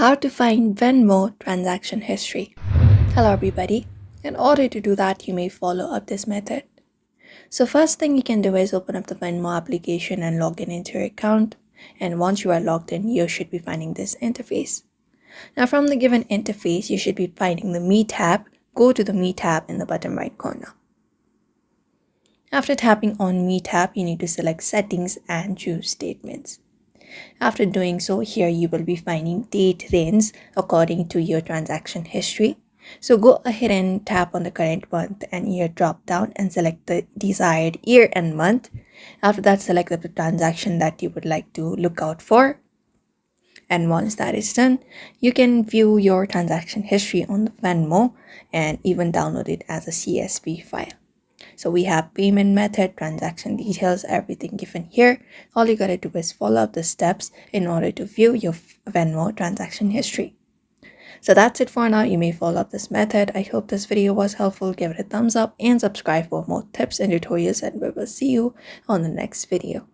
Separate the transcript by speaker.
Speaker 1: How to find Venmo transaction history. Hello everybody. In order to do that, you may follow up this method. So first thing you can do is open up the Venmo application and log in into your account. And once you are logged in, you should be finding this interface. Now from the given interface, you should be finding the Me tab. Go to the Me tab in the bottom right corner. After tapping on Me tab, you need to select Settings and choose Statements. After doing so, here you will be finding date range according to your transaction history. So go ahead and tap on the current month and year drop down and select the desired year and month. After that, select the transaction that you would like to look out for. And once that is done, you can view your transaction history on the Venmo and even download it as a CSV file. So we have payment method, transaction details, everything given here. All you gotta do is follow up the steps in order to view your Venmo transaction history. So that's it for now. You may follow up this method. I hope this video was helpful. Give it a thumbs up and subscribe for more tips and tutorials, and we will see you on the next video.